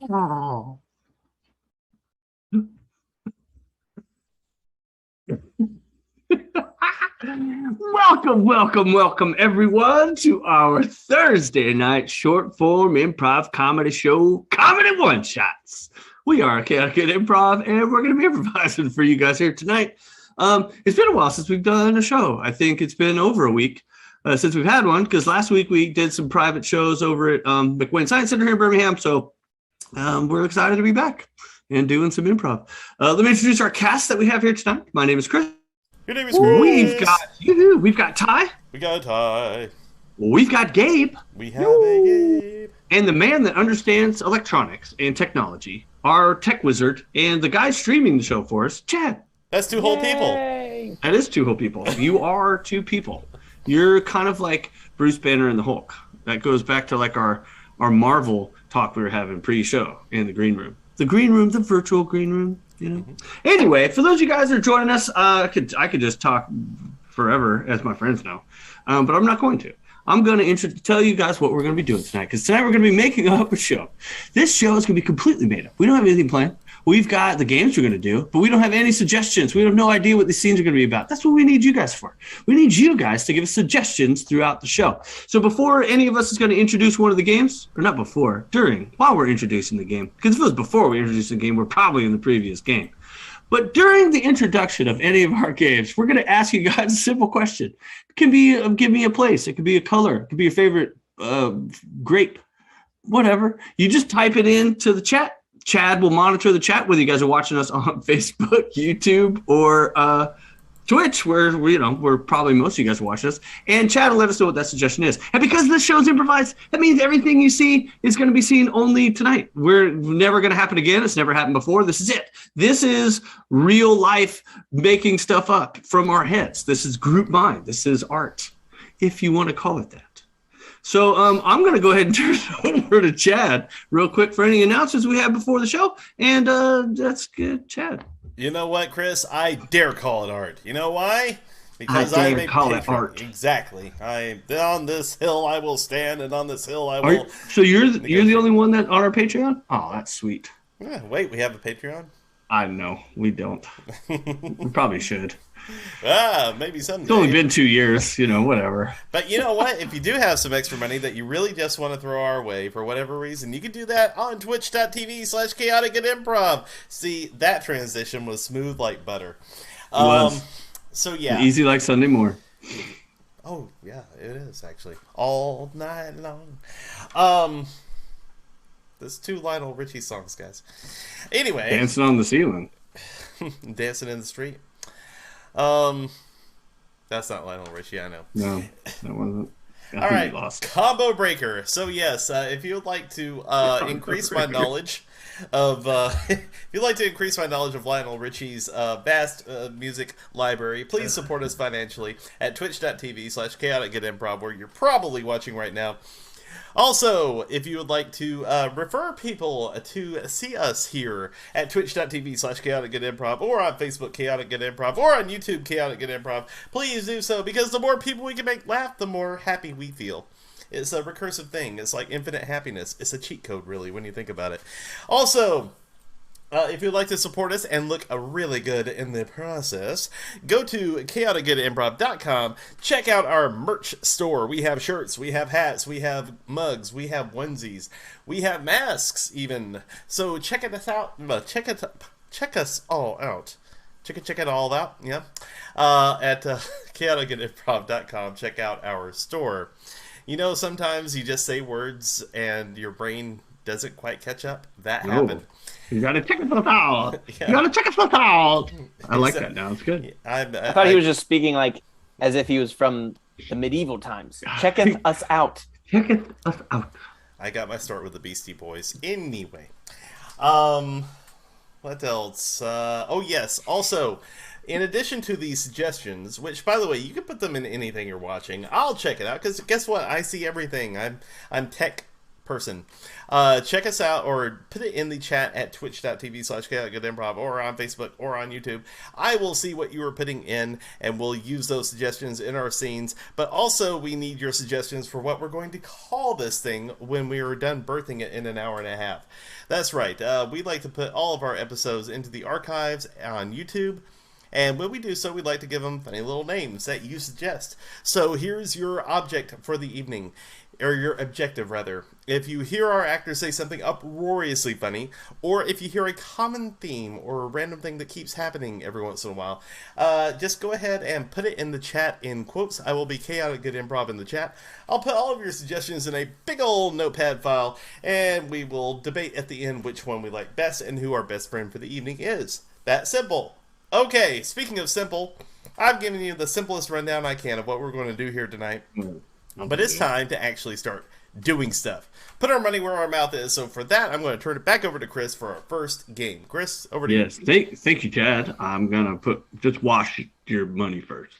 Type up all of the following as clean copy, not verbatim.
Oh. Welcome, everyone, to our Thursday night short form improv comedy show, Comedy One Shots. We are Chaotic Improv, and we're going to be improvising for you guys here tonight. It's been a while since we've done a show. I think it's been over a week since we've had one, because last week we did some private shows over at McWayne Science Center here in Birmingham. So we're excited to be back and doing some improv. Let me introduce our cast that we have here tonight. My name is Chris. Your name is Chris. We've got Ty. We got Ty. We've got Gabe. We have a Gabe. And the man that understands electronics and technology, our tech wizard, and the guy streaming the show for us, Chad. That's two whole people. That is two whole people. You are two people. You're kind of like Bruce Banner and the Hulk. That goes back to like our Marvel talk we were having pre-show in the green room. The green room, the virtual green room. You know. Anyway, for those of you guys that are joining us, I could just talk forever, as my friends know, but I'm not going to. I'm going to tell you guys what we're going to be doing tonight, because tonight we're going to be making up a show. This show is going to be completely made up. We don't have anything planned. We've got the games we're going to do, but we don't have any suggestions. We have no idea what these scenes are going to be about. That's what we need you guys for. We need you guys to give us suggestions throughout the show. So before any of us is going to introduce one of the games, or not before, while we're introducing the game, because if it was before we introduced the game, we're probably in the previous game. But during the introduction of any of our games, we're going to ask you guys a simple question. It can be, give me a place. It could be a color. It could be your favorite grape, whatever. You just type it into the chat. Chad will monitor the chat, whether you guys are watching us on Facebook, YouTube, or Twitch, where we're probably most of you guys are watching us. And Chad will let us know what that suggestion is. And because this show's improvised, that means everything you see is going to be seen only tonight. We're never going to happen again. It's never happened before. This is it. This is real life making stuff up from our heads. This is group mind. This is art, if you want to call it that. So I'm going to go ahead and turn it over to Chad real quick for any announcements we have before the show. And that's good, Chad. You know what, Chris? I dare call it art. You know why? Because I dare call it art. Exactly. On this hill I will stand, and on this hill I will. So you're the only one that on our Patreon? Oh, that's sweet. Yeah, wait, we have a Patreon? I know we don't. We probably should. Maybe someday. It's only been 2 years, whatever. But you know what? If you do have some extra money that you really just want to throw our way for whatever reason, you can do that on twitch.tv/chaotic and improv. See, that transition was smooth like butter. So yeah. Easy like Sunday morning. Oh, yeah, it is actually. All night long. There's two Lionel Richie songs, guys. Anyway. Dancing on the ceiling. Dancing in the street. That's not Lionel Richie, I know. No, that wasn't. All right, combo breaker. So yes, if you would like to increase my knowledge of, if you'd like to increase my knowledge of Lionel Richie's vast music library, please support us financially at twitch.tv/chaotic-improv, where you're probably watching right now. Also, if you would like to refer people to see us here at twitch.tv/chaotic-improv, or on Facebook chaotic-improv, or on YouTube chaotic-improv, please do so, because the more people we can make laugh, the more happy we feel. It's a recursive thing. It's like infinite happiness. It's a cheat code, really, when you think about it. Also, if you'd like to support us and look really good in the process, go to chaoticgoodimprov.com. Check out our merch store. We have shirts, we have hats, we have mugs, we have onesies, we have masks even. So check us out. Check us all out. Check it all out. Yeah. At chaoticgoodimprov.com. Check out our store. Sometimes you just say words and your brain doesn't quite catch up. That happened. You gotta check it for the foul. Yeah. You gotta check it for the foul. I like that now. It's good. I thought he was just speaking like as if he was from the medieval times. Checketh us out. Checketh us out. I got my start with the Beastie Boys. Anyway. What else? Oh, yes. Also, in addition to these suggestions, which, by the way, you can put them in anything you're watching. I'll check it out, because guess what? I see everything. I'm tech person. Check us out or put it in the chat at twitch.tv/chaoticgoodimprov or on Facebook or on YouTube. I will see what you are putting in and we'll use those suggestions in our scenes. But also we need your suggestions for what we're going to call this thing when we are done birthing it in an hour and a half. That's right. We like to put all of our episodes into the archives on YouTube. And when we do so, we'd like to give them funny little names that you suggest. So here's your object for the evening, or your objective, rather. If you hear our actors say something uproariously funny, or if you hear a common theme or a random thing that keeps happening every once in a while, just go ahead and put it in the chat in quotes. I will be Chaotic Good Improv in the chat. I'll put all of your suggestions in a big old notepad file, and we will debate at the end which one we like best and who our best friend for the evening is. That simple. Okay, speaking of simple, I've given you the simplest rundown I can of what we're going to do here tonight. But it's time to actually start doing stuff. Put our money where our mouth is. So for that, I'm going to turn it back over to Chris for our first game. Chris, over to you. Yes, thank you, Chad. I'm going to just wash your money first.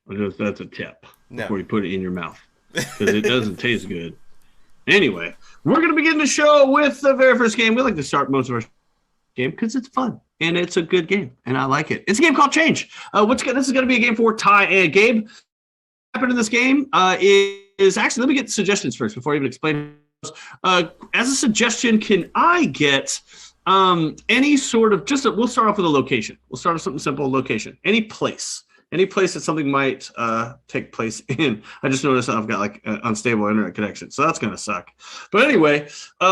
That's a tip before you put it in your mouth. Because it doesn't taste good. Anyway, we're going to begin the show with the very first game. We like to start most of our game because it's fun and it's a good game and I like it. It's a game called Change. This is going to be a game for Ty and Gabe. What happened in this game is actually, let me get suggestions first before I even explain. As a suggestion, can I get any sort of we'll start off with a location. We'll start with something simple, location. Any place that something might take place in. I just noticed I've got like an unstable internet connection, so that's going to suck. But anyway, just go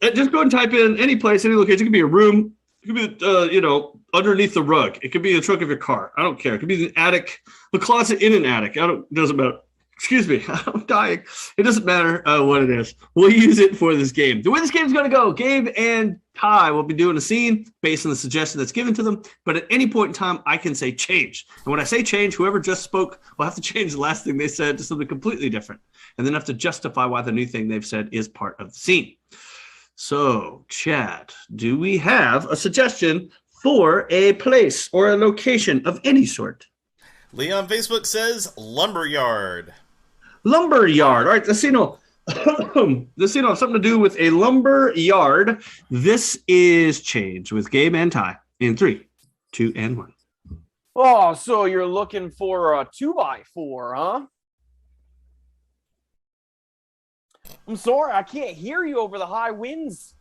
ahead and type in any place, any location. It could be a room. It could be, underneath the rug. It could be the trunk of your car. I don't care. It could be the attic, the closet in an attic. It doesn't matter. Excuse me, I'm dying. It doesn't matter what it is. We'll use it for this game. The way this game is going to go, Gabe and Ty will be doing a scene based on the suggestion that's given to them. But at any point in time, I can say change. And when I say change, whoever just spoke will have to change the last thing they said to something completely different. And then have to justify why the new thing they've said is part of the scene. So, Chad, do we have a suggestion for a place or a location of any sort? Lee on Facebook says lumberyard. Lumberyard. All right, the scene will have something to do with a lumber yard. This is Change with Gabe and Ty in 3, 2, and 1. Oh, so you're looking for a 2x4, huh? I'm sorry, I can't hear you over the high winds.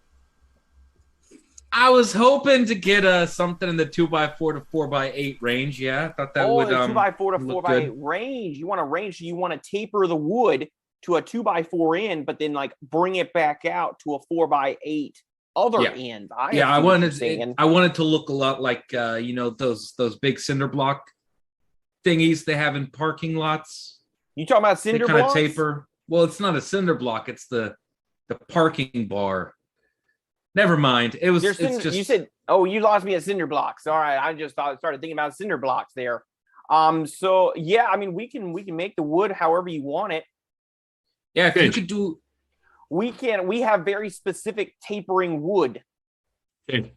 I was hoping to get something in the 2x4 to 4x8 range. Yeah, I thought that would 2x4 to 4x8 range. You want a range, so you want to taper the wood to a 2x4 end, but then like bring it back out to a 4x8 other end. I wanted to look a lot like those big cinder block thingies they have in parking lots. You talking about cinder blocks? Kind of taper. Well, it's not a cinder block. It's the parking bar. Never mind. It's just you said, oh, you lost me at cinder blocks. All right, I just started thinking about cinder blocks there. So yeah, I mean we can make the wood however you want it. Yeah, if you could do. We have very specific tapering wood. Okay.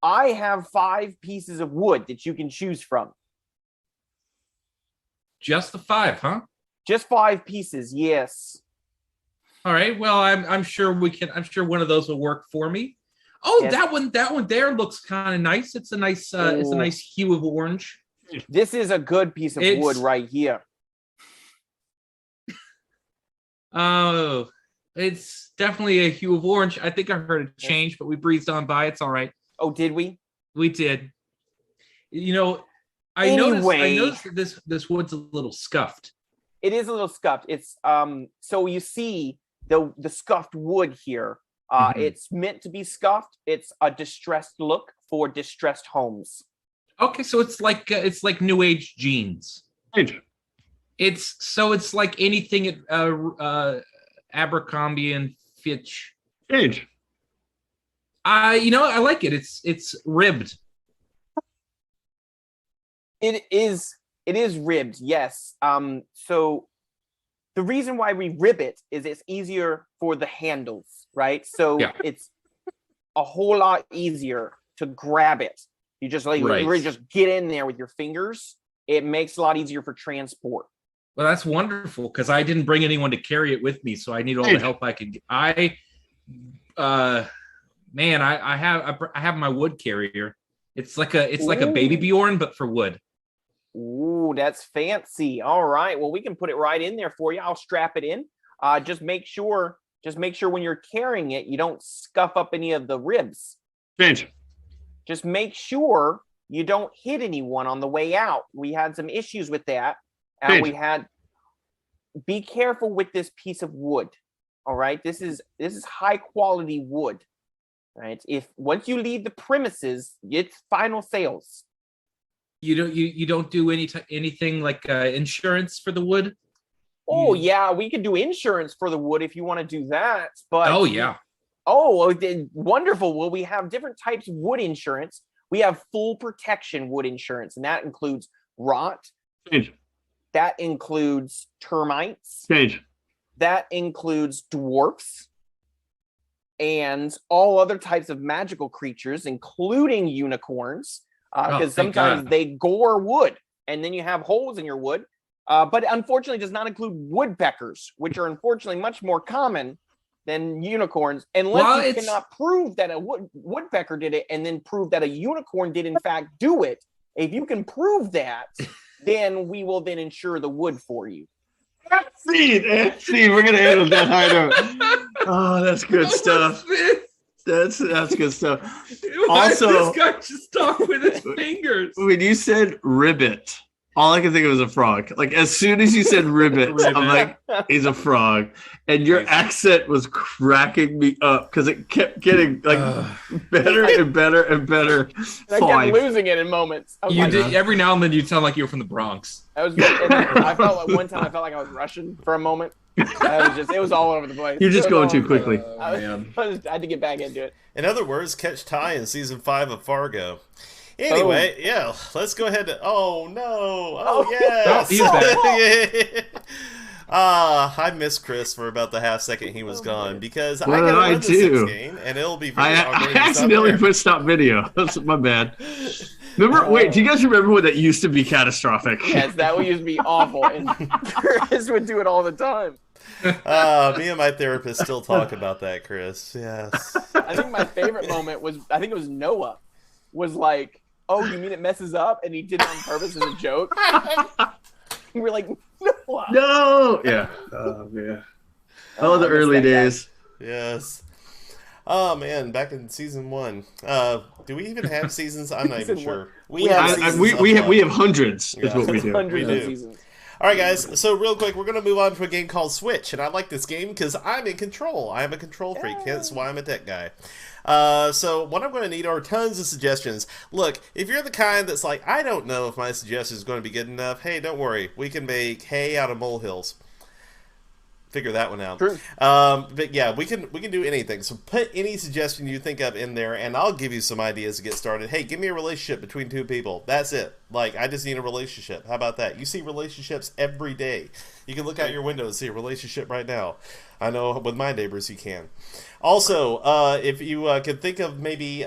I have 5 pieces of wood that you can choose from. Just the 5, huh? Just 5 pieces, yes. All right. Well, I'm sure we can. I'm sure one of those will work for me. Oh, yes. That one there looks kind of nice. It's a nice hue of orange. This is a good piece of wood right here. Oh, it's definitely a hue of orange. I think I heard it change, but we breezed on by. It's all right. Oh, did we? We did. I noticed that this wood's a little scuffed. It is a little scuffed. It's so you see the scuffed wood here. It's meant to be scuffed. It's a distressed look for distressed homes. Okay, so it's like new age jeans. It's like anything at Abercrombie and Fitch. Change. I like it. It's ribbed. It is ribbed, yes. So the reason why we rib it is it's easier for the handles, right? So it's a whole lot easier to grab it. You just really just get in there with your fingers. It makes it a lot easier for transport. Well, that's wonderful because I didn't bring anyone to carry it with me, so I need all the help I could get. Man, I have my wood carrier. It's like a baby Bjorn, but for wood. Ooh, that's fancy. All right. Well, we can put it right in there for you. I'll strap it in. Just make sure when you're carrying it, you don't scuff up any of the ribs. Change. Just make sure you don't hit anyone on the way out. We had some issues with that. And be careful with this piece of wood. All right. This is high quality wood. Right. If once you leave the premises, it's final sales. You don't do anything like insurance for the wood? Oh yeah, we could do insurance for the wood if you want to do that. But wonderful. Well, we have different types of wood insurance. We have full protection wood insurance, and that includes rot. Change. That includes termites. Change. That includes dwarfs and all other types of magical creatures, including unicorns. Because sometimes they gore wood, and then you have holes in your wood. But unfortunately, does not include woodpeckers, which are unfortunately much more common than unicorns, unless you cannot prove that a woodpecker did it, and then prove that a unicorn did in fact do it. If you can prove that, then we will then insure the wood for you. See, we're gonna end on that high note. Oh, that's good stuff. That's good stuff. Why also, this guy just talk with his fingers. When you said ribbit, all I could think of was a frog. Like as soon as you said ribbit, I'm like, he's a frog. And your accent was cracking me up because it kept getting like better and better and better. I kept losing it in moments. Every now and then you sound like you were from the Bronx. I felt like one time I felt like I was Russian for a moment. It was all over the place. You're just going too quickly. I had to get back into it. In other words, catch Ty in season 5 of Fargo. Anyway, yeah, let's go ahead. Oh no! Oh yes! He's back. I missed Chris for about the half second he was gone because I gotta run this game and it'll be. I accidentally put stop video. That's my bad. Remember? Wait, do you guys remember when that used to be catastrophic? Yes, that used to be awful, and Chris would do it all the time. Me and my therapist still talk about that, Chris. Yes. I think my favorite moment was it was Noah was like, "Oh, you mean it messes up?" And he did it on purpose as a joke. And we're like, "Noah." No. Yeah. Oh man. Oh, the early days. Yes. Oh man, back in season 1. Do we even have seasons? I'm not even sure. We have hundreds. Yeah. Is what we do. Hundreds of seasons. All right, guys. So real quick, we're going to move on to a game called Switch, and I like this game because I'm in control. I'm a control freak. That's why I'm a tech guy. So what I'm going to need are tons of suggestions. Look, if you're the kind that's like, I don't know if my suggestion is going to be good enough, hey, don't worry. We can make hay out of molehills. Figure that one out. True. But yeah, we can do anything. So put any suggestion you think of in there, and I'll give you some ideas to get started. Hey, give me a relationship between two people. That's it. Like, I just need a relationship. How about that? You see relationships every day. You can look out your window and see a relationship right now. I know with my neighbors you can. Also, if you could think of maybe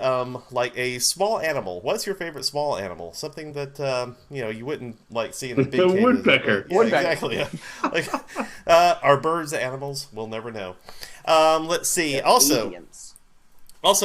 like a small animal. What's your favorite small animal? Something that you wouldn't like see in a big cave. The woodpecker. Yeah, exactly. Yeah. Like, are birds animals? We'll never know. Let's see. Also,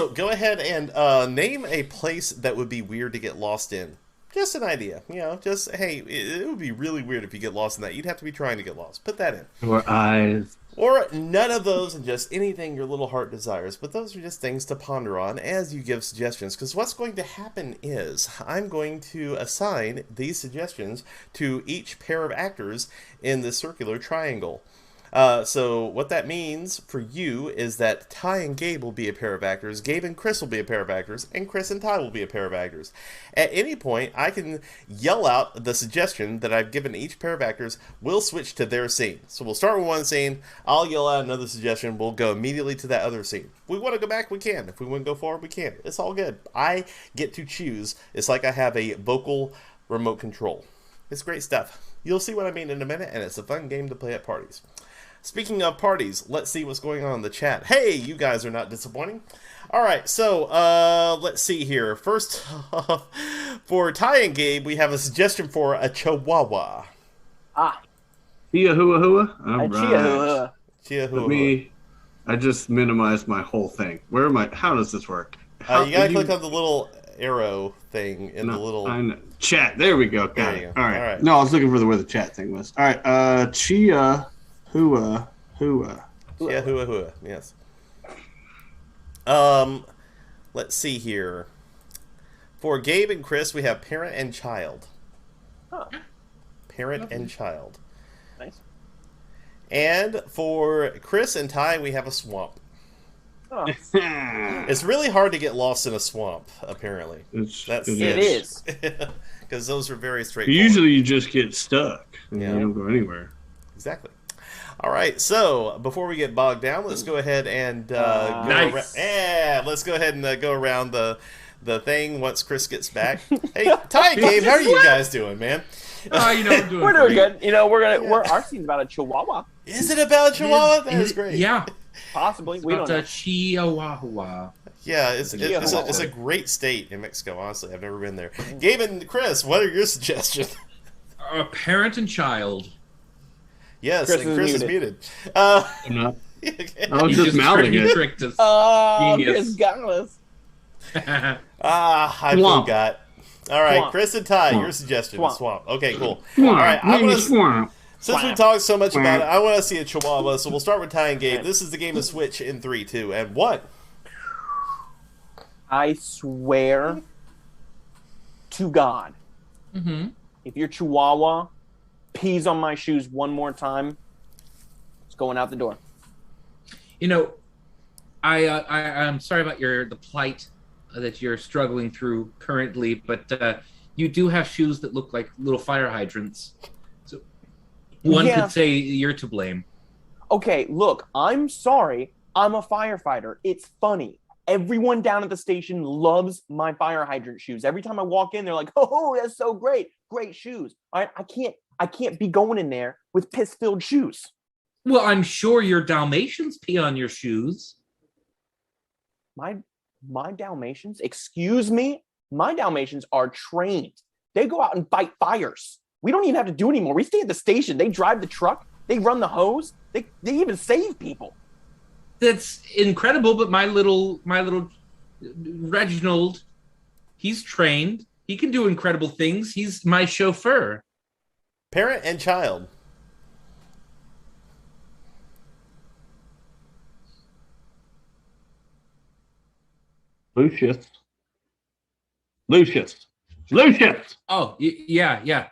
go ahead and name a place that would be weird to get lost in. Just an idea, just, hey, it would be really weird if you get lost in that. You'd have to be trying to get lost. Put that in. Or eyes. Or none of those and just anything your little heart desires. But those are just things to ponder on as you give suggestions. Because what's going to happen is I'm going to assign these suggestions to each pair of actors in this circular triangle. So what that means for you is that Ty and Gabe will be a pair of actors, Gabe and Chris will be a pair of actors, and Chris and Ty will be a pair of actors. At any point, I can yell out the suggestion that I've given each pair of actors. We'll switch to their scene. So we'll start with one scene, I'll yell out another suggestion, we'll go immediately to that other scene. If we want to go back, we can. If we want to go forward, we can. It's all good. I get to choose. It's like I have a vocal remote control. It's great stuff. You'll see what I mean in a minute, and it's a fun game to play at parties. Speaking of parties, let's see what's going on in the chat. Hey, you guys are not disappointing. All right, so let's see here. First, for Ty and Gabe, we have a suggestion for a chihuahua. Chia hua hua. All Chia right. hua. Chia Let me. I just minimized my whole thing. Where am I? How does this work? How, you gotta click on the little arrow thing in the little I know. Chat. There we go. Got There it. you go. All right. All right. No, I was looking for where the chat thing was. All right. Chia hua hua. Chia hua hua. Yes. Let's see here. For Gabe and Chris, we have parent and child. Huh. Parent and child. Nice. And for Chris and Ty, we have a swamp. Oh. It's really hard to get lost in a swamp, apparently. It is. Because those are very straightforward. Usually you just get stuck and Yeah. you don't go anywhere. Exactly. All right, so before we get bogged down, let's go ahead and go Nice. around. Yeah, let's go ahead and go around the thing once Chris gets back. Hey, Ty and Gabe, how are you guys doing, man? I'm doing We're doing great. good. Our scene's about a chihuahua. Is it about Chihuahua? That is great. Yeah. Possibly. We don't About know. Chihuahua. Yeah, it's a great state in Mexico, honestly. I've never been there. Gabe and Chris, what are your suggestions? Parent and child. Yes, Chris and is Chris is muted. muted. I'm not. Okay. I was just mouthing He it. tricked us. Oh, Genius. Chris got us. I Swamp. forgot. All right, Swamp. Chris and Ty, Swamp. your suggestion. Swamp. Swamp. Okay, cool. Swamp. All right, I Maybe want to. swamp. Since we talked so much about it, I want to see a Chihuahua. So we'll start with Ty and Gabe. This is the game of Switch in 3, 2, and 1. I swear to God, Mm-hmm. if your chihuahua pees on my shoes one more time, it's going out the door. You know, I'm sorry about the plight that you're struggling through currently, but you do have shoes that look like little fire hydrants. So one Yeah. could say you're to blame. Okay, look, I'm sorry. I'm a firefighter. It's funny. Everyone down at the station loves my fire hydrant shoes. Every time I walk in, they're like, "Oh, that's so great. Great shoes." All right, I can't be going in there with piss-filled shoes. Well, I'm sure your Dalmatians pee on your shoes. My Dalmatians, excuse me, my Dalmatians are trained. They go out and fight fires. We don't even have to do anymore. We stay at the station. They drive the truck. They run the hose. They even save people. That's incredible, but my little Reginald, he's trained. He can do incredible things. He's my chauffeur. Parent and child. Lucius. Oh, yeah.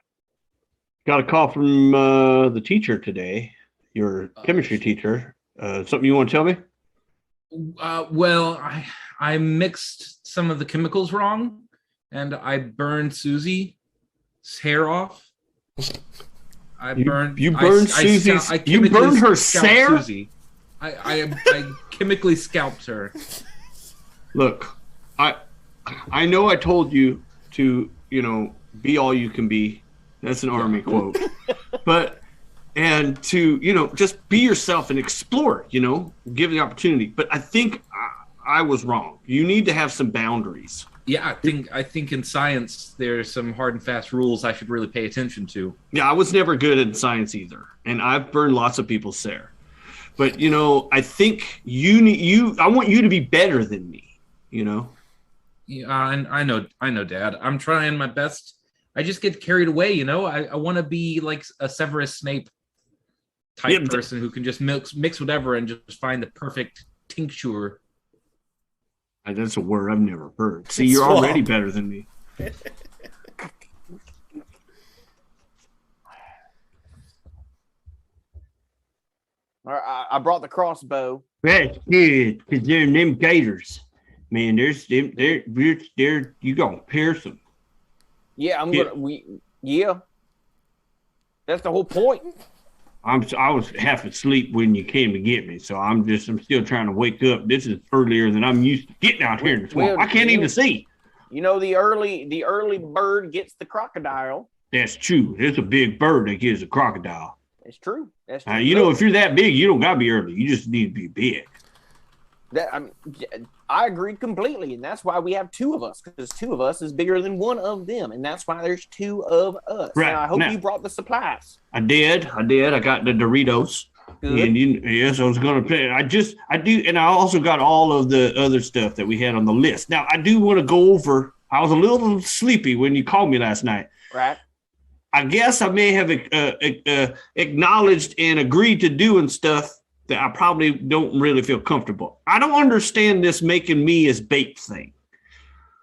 Got a call from the teacher today, your chemistry teacher. Something you want to tell me? Well, I mixed some of the chemicals wrong, and I burned Susie's hair off. You burned Susie's. You burned her hair. Susie. I chemically scalped her. Look, I know I told you to, be all you can be. That's an Army quote. And to, just be yourself and explore, give the opportunity. But I think I was wrong. You need to have some boundaries. Yeah, I think in science there's some hard and fast rules I should really pay attention to. Yeah, I was never good at science either. And I've burned lots of people's hair. But, I think I want you to be better than me, Yeah, I know, Dad. I'm trying my best. I just get carried away, I want to be like a Severus Snape type person who can just mix whatever and just find the perfect tincture. That's a word I've never heard. See, you're already better than me. I brought the crossbow. That's good, because they're them gators. Man, there's them. They're you gonna pierce them. Yeah, yeah. That's the whole point. I was half asleep when you came to get me, so I'm still trying to wake up. This is earlier than I'm used to getting out here in the swamp. I can't even see. The early bird gets the crocodile. That's true. There's a big bird that gets a crocodile. It's true. That's true. If you're that big, you don't gotta be early. You just need to be big. I agree completely, and that's why we have two of us, because two of us is bigger than one of them, and that's why there's two of us. Right. Now, I hope you brought the supplies. I did. I got the Doritos. Good. And yes, I was going to play. I do, and I also got all of the other stuff that we had on the list. Now, I do want to go over. I was a little sleepy when you called me last night. Right. I guess I may have acknowledged and agreed to doing stuff that I probably don't really feel comfortable. I don't understand this making me as bait thing.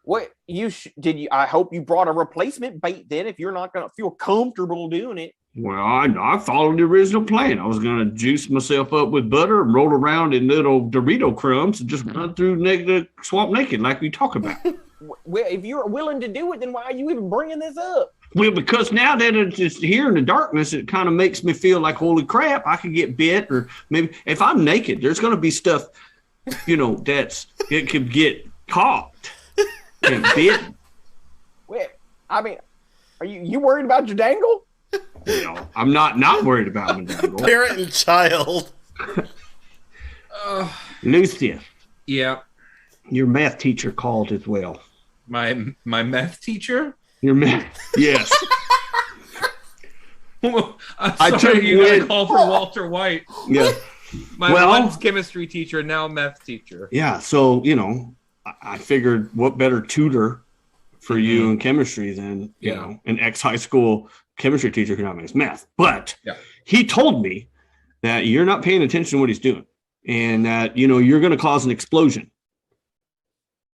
What did you? I hope you brought a replacement bait then. If you're not going to feel comfortable doing it. Well, I followed the original plan. I was going to juice myself up with butter and roll around in little Dorito crumbs and just run through the swamp naked like we talk about. Well, if you're willing to do it, then why are you even bringing this up? Well, because now that it's just here in the darkness, it kind of makes me feel like, holy crap, I could get bit. Or maybe if I'm naked, there's going to be stuff, it could get caught and bit. Well, I mean, are you worried about your dangle? I'm not worried about my dangle. Parent and child. Lucia. Yeah. Your math teacher called as well. My math teacher? Your math, yes. I'm sorry, you got a call from Walter White. Yeah. Once chemistry teacher, now math teacher. Yeah, so, I figured what better tutor for you in chemistry than, an ex-high school chemistry teacher who makes math. But he told me that you're not paying attention to what he's doing and that, you're going to cause an explosion.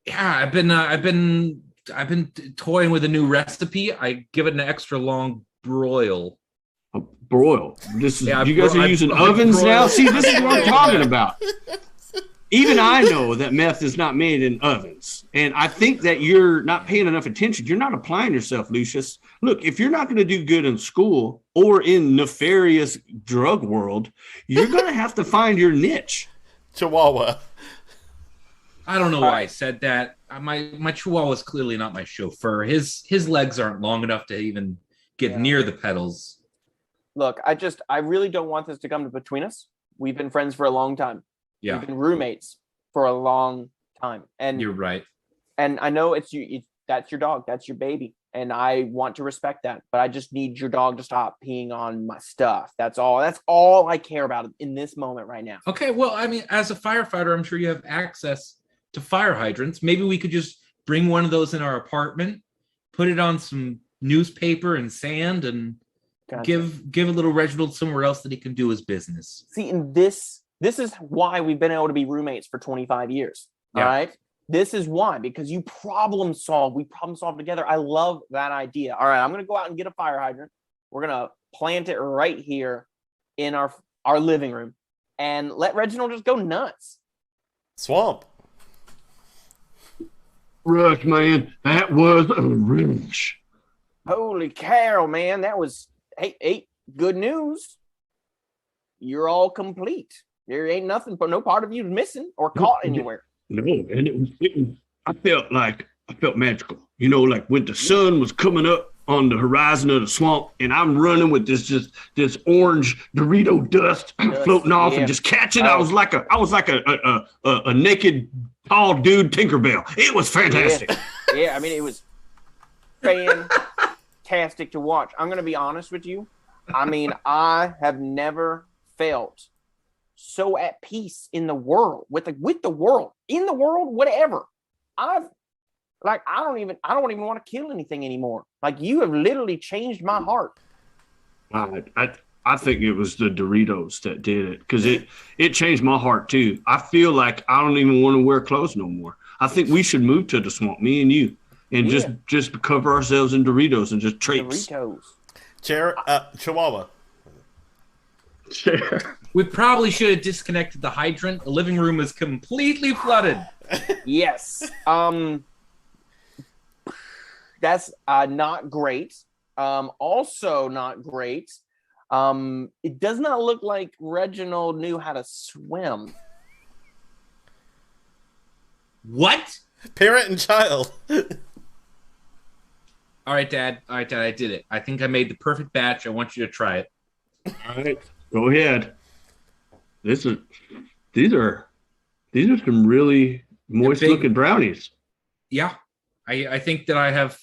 Yeah, I've been toying with a new recipe. I give it an extra long broil. A broil. This is you guys are using ovens now. See, this is what I'm talking about. Even I know that meth is not made in ovens, and I think that you're not paying enough attention. You're not applying yourself, Lucius. Look, if you're not going to do good in school or in nefarious drug world, you're going to have to find your niche. Chihuahua. I don't know why I said that. My Chihuahua is clearly not my chauffeur. His legs aren't long enough to even get near the pedals. Look, I really don't want this to come to between us. We've been friends for a long time. Yeah. We've been roommates for a long time. And you're right. And I know that's your dog. That's your baby. And I want to respect that. But I just need your dog to stop peeing on my stuff. That's all. That's all I care about in this moment right now. Okay. Well, I mean, as a firefighter, I'm sure you have access to fire hydrants. Maybe we could just bring one of those in our apartment, put it on some newspaper and sand, and give a little Reginald somewhere else that he can do his business. See, and this is why we've been able to be roommates for 25 years. All right. This is why, because you problem solve. We problem solve together. I love that idea. All right. I'm going to go out and get a fire hydrant. We're going to plant it right here in our living room and let Reginald just go nuts. Swamp. Rush, man. That was a rush. Holy cow, man. That was, hey, good news. You're all complete. There ain't nothing, but no part of you missing or caught anywhere. No, and it was I felt magical. Like when the sun was coming up on the horizon of the swamp, and I'm running with this orange Dorito dust floating off and just catching. I was like a naked tall dude Tinkerbell. It was fantastic. Yeah, I mean it was fantastic to watch. I'm gonna be honest with you. I mean, I have never felt so at peace in the world with the world, in the world, whatever. I don't even want to kill anything anymore. Like, you have literally changed my heart. I think it was the Doritos that did it, because it changed my heart too. I feel like I don't even want to wear clothes no more. I think we should move to the swamp, me and you, and just cover ourselves in Doritos and just traipse. Doritos. Chihuahua. We probably should have disconnected the hydrant. The living room is completely flooded. Yes. That's not great. Also not great. It does not look like Reginald knew how to swim. What? Parent and child. All right, Dad, I did it. I think I made the perfect batch. I want you to try it. All right, go ahead. These are some really, Moist looking brownies. Yeah. I think that I have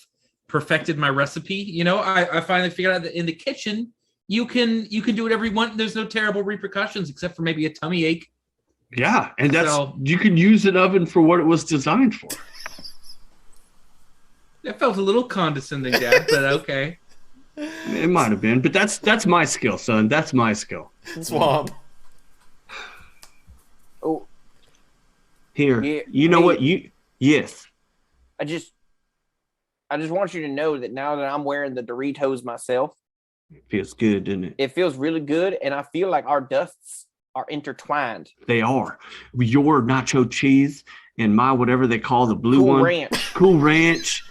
perfected my recipe. You know, I finally figured out that in the kitchen you can do whatever you want. There's no terrible repercussions except for maybe a tummy ache. Yeah, and you can use an oven for what it was designed for. That felt a little condescending, Dad, but okay. It might have been, but that's my skill, son. That's my skill. Swamp. Oh, Here, yeah, you know what? Yes. I just want you to know that now that I'm wearing the Doritos myself, It feels good, doesn't it? it feels really good, and I feel like our dusts are intertwined. They are. Your nacho cheese and my whatever they call the blue Cool one. Ranch. Cool Ranch.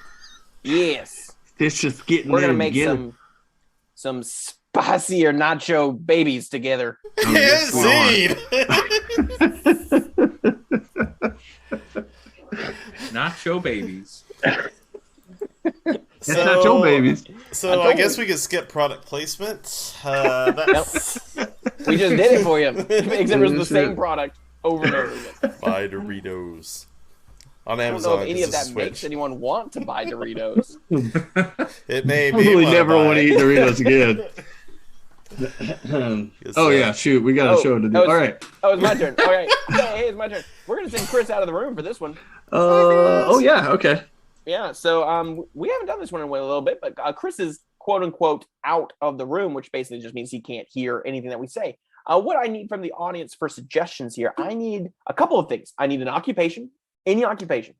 Yes. It's just getting We're there gonna make together. some spicier nacho babies together. Oh, yes, we Nacho babies. That's nacho babies. So I guess we could skip product placement. That's We just did it for you. Except it was the same product over and over again. buy Doritos on I don't know Amazon. if any of that Switch. makes anyone want to buy Doritos. It may be. Probably never want to eat Doritos again. Oh Yes, yeah, shoot, we got a show to do. All right. Oh, it's my turn. All right. Hey, it's my turn. We're gonna send Chris out of the room for this one. Oh yeah, okay. Yeah. So we haven't done this one in a little bit, but Chris is quote unquote out of the room, which basically just means he can't hear anything that we say. What I need from the audience for suggestions here, I need a couple of things. I need an occupation, any occupation.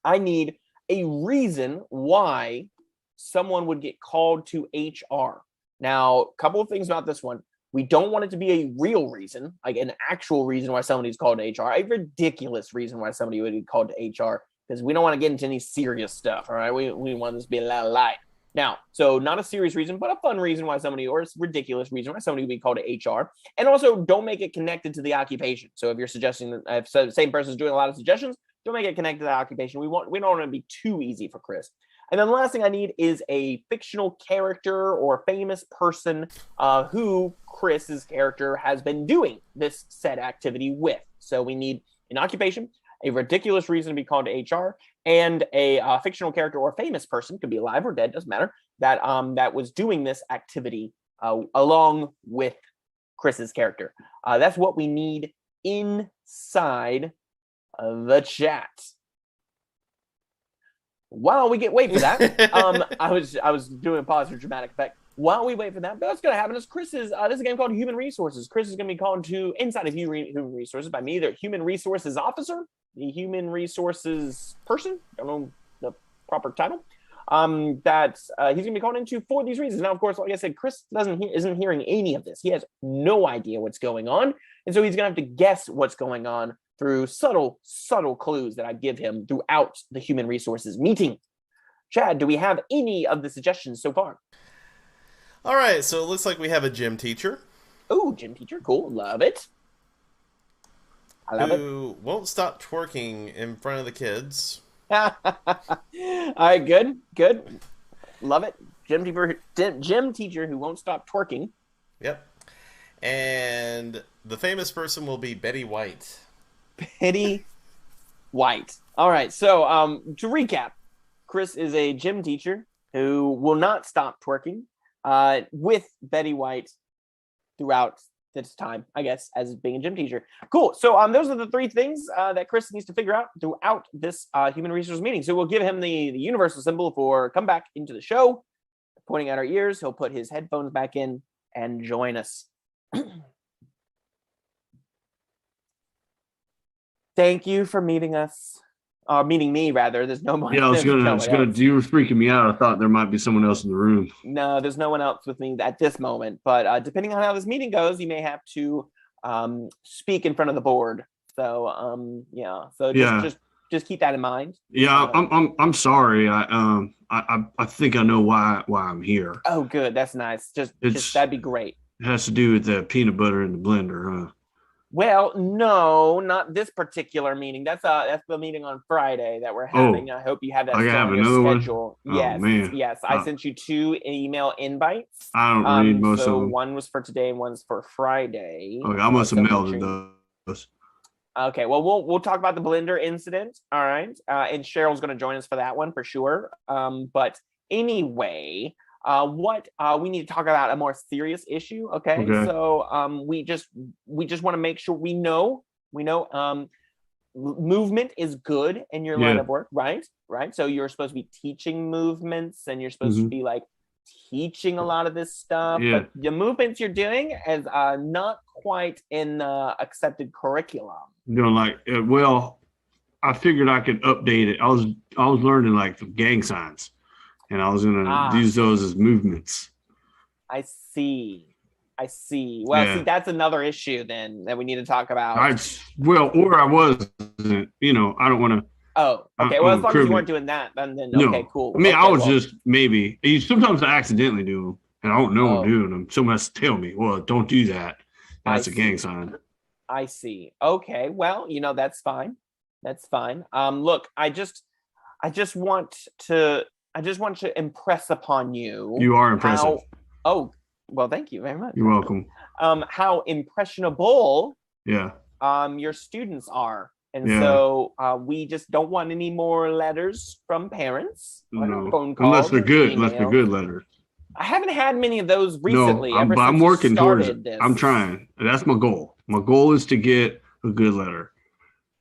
I need a reason why someone would get called to HR. Now, a couple of things about this one. We don't want it to be a real reason, like an actual reason why somebody's called to HR, a ridiculous reason why somebody would be called to HR, because we don't want to get into any serious stuff, all right? We want this to be a lot of light. Now, so not a serious reason, but a fun reason why somebody, or a ridiculous reason why somebody would be called to HR. And also, don't make it connected to the occupation. So if you're suggesting that if the same person is doing a lot of suggestions, don't make it connected to the occupation. We don't want it to be too easy for Chris. And then the last thing I need is a fictional character or famous person who Chris's character has been doing this said activity with. So we need an occupation, a ridiculous reason to be called to HR, and a fictional character or famous person, could be alive or dead, doesn't matter, that was doing this activity along with Chris's character. That's what we need inside the chat. While we wait for that, I was doing a pause for dramatic effect. While we wait for that, but what's going to happen is this is a game called Human Resources. Chris is going to be called to inside of Human Resources by me, the Human Resources Officer, the Human Resources Person. Don't know the proper title. That he's going to be called into for these reasons. Now, of course, like I said, Chris isn't hearing any of this. He has no idea what's going on, and so he's going to have to guess what's going on through subtle clues that I give him throughout the Human Resources meeting. Chad, do we have any of the suggestions so far? All right, so it looks like we have a gym teacher. Oh, gym teacher, cool, love it. I love who won't stop twerking in front of the kids. All right, good. Love it. Gym teacher who won't stop twerking. Yep. And the famous person will be Betty White. Betty White. All right, so to recap, Chris is a gym teacher who will not stop twerking with Betty White throughout this time, I guess, as being a gym teacher. Cool. So those are the three things that Chris needs to figure out throughout this human resource meeting. So we'll give him the universal symbol for come back into the show, pointing at our ears. He'll put his headphones back in and join us. Thank you for meeting us. Meeting me, rather. There's no one. Yeah, I was gonna. You were freaking me out. I thought there might be someone else in the room. No, there's no one else with me at this moment. But depending on how this meeting goes, you may have to speak in front of the board. So yeah. So just keep that in mind. Yeah, I'm sorry. I think I know why I'm here. Oh, good. That's nice. Just that'd be great. It has to do with the peanut butter in the blender, huh? Well, no, not this particular meeting. That's the meeting on Friday that we're having. I hope you have that have on another your schedule. One? Yes, oh, man. yes. I sent you 2 email invites. I don't read most of them. One was for today and one's for Friday. Okay, I must have mailed those. Okay, well, we'll talk about the blender incident. All right, and Cheryl's going to join us for that one for sure. But anyway, what we need to talk about a more serious issue. Okay, so we just want to make sure we know movement is good in your line of work, right? Right. So you're supposed to be teaching movements, and you're supposed to be like teaching a lot of this stuff, but the movements you're doing is not quite in the accepted curriculum. Like, well, I figured I could update it. I was learning like the gang signs, and I was gonna use those as movements. I see. Well, see, that's another issue then that we need to talk about. I wasn't. I don't want to. Oh, okay. Well, as long as you weren't doing that, then no. Okay, cool. I mean, okay, I was just maybe. Sometimes I accidentally do them, and I don't know I'm doing them. Someone has to tell me, well, don't do that. That's a gang sign. I see. Okay. Well, that's fine. That's fine. Look, I just want to impress upon you. You are impressive. Well, thank you very much. You're welcome. How impressionable your students are. And so we just don't want any more letters from parents. No. Phone calls. Unless they're good. Unless they're good letters. I haven't had many of those recently. No, I'm working towards it. I'm trying. That's my goal. My goal is to get a good letter.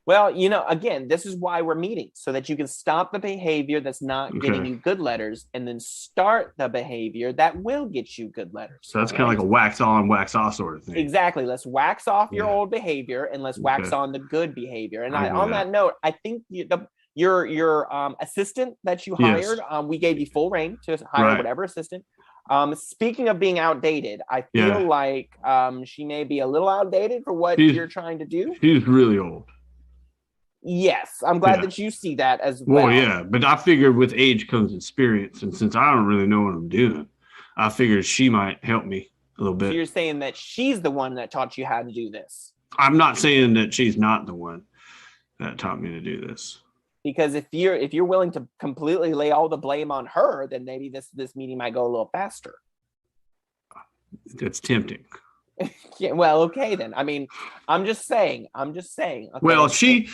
Well, again, this is why we're meeting, so that you can stop the behavior that's not getting you good letters, and then start the behavior that will get you good letters. So that's kind of like a wax on, wax off sort of thing. Exactly. Let's wax off your old behavior, and let's wax on the good behavior. And on that note, I think your assistant that you hired, we gave you full reign to hire whatever assistant. Speaking of being outdated, I feel like she may be a little outdated for what you're trying to do. She's really old. Yes, I'm glad that you see that as well. Well, yeah, but I figured with age comes experience, and since I don't really know what I'm doing, I figured she might help me a little bit. So you're saying that she's the one that taught you how to do this? I'm not saying that she's not the one that taught me to do this. Because if you're willing to completely lay all the blame on her, then maybe this meeting might go a little faster. That's tempting. Yeah, well, okay then. I mean, I'm just saying. Okay. Well, she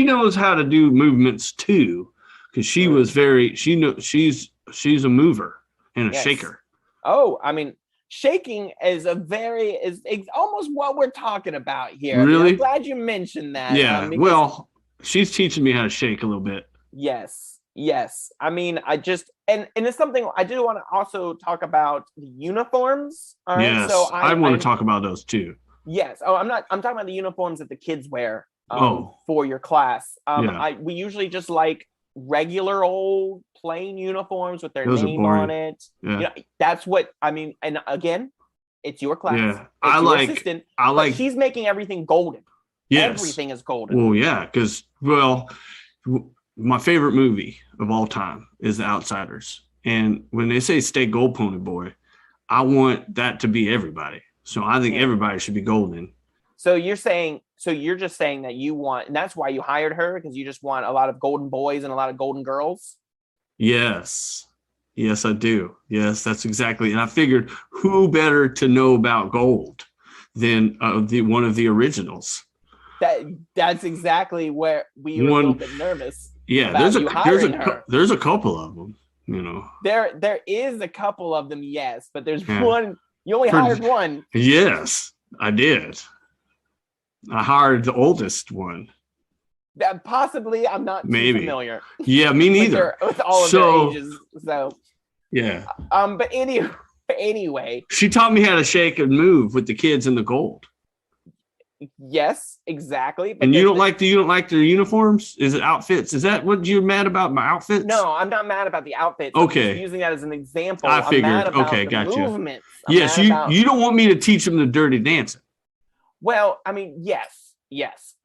knows how to do movements too, because she was she's a mover and a shaker. Oh, I mean, shaking is is almost what we're talking about here. Really? I mean, I'm glad you mentioned that. Yeah. Well, she's teaching me how to shake a little bit. Yes. I mean, I just and it's something I do want to also talk about the uniforms. All right. Yes, so I want to talk about those too. Yes. Oh, I'm talking about the uniforms that the kids wear for your class. We usually just like regular old plain uniforms with their name on it. Yeah. That's what I mean. And again, it's your class. Yeah. Assistant, but she's making everything golden. Yes. Everything is golden. Well, yeah, because my favorite movie of all time is The Outsiders. And when they say stay gold pony boy, I want that to be everybody. So I think everybody should be golden. So you're just saying that you want, and that's why you hired her, because you just want a lot of golden boys and a lot of golden girls? Yes. Yes, I do. Yes, that's exactly. And I figured who better to know about gold than one of the originals? That's exactly where we were a little bit nervous. Yeah, there's a couple of them, There is a couple of them, yes, but there's one. You only hired one. Yes, I did. I hired the oldest one. That possibly I'm not too familiar. Yeah, me neither. with all of their ages. So yeah. But anyway. She taught me how to shake and move with the kids in the gold. Yes, exactly. But and you don't like their uniforms? Is it outfits? Is that what you're mad about, my outfits? No, I'm not mad about the outfits. Okay. I'm just using that as an example. I figured. I'm mad about the movements. Yes, you don't want me to teach them the dirty dancing. Well, I mean, yes.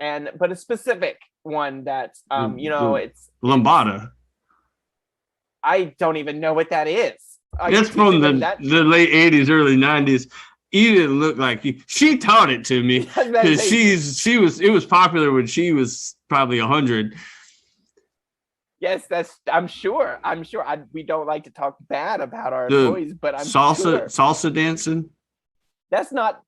But a specific one that it's lambada. I don't even know what that is. That's from the late 80s, early 90s. You didn't look like you. She taught it to me because it was popular when she was probably 100. Yes, I'm sure. We don't like to talk bad about our employees, but I'm sure. Salsa dancing.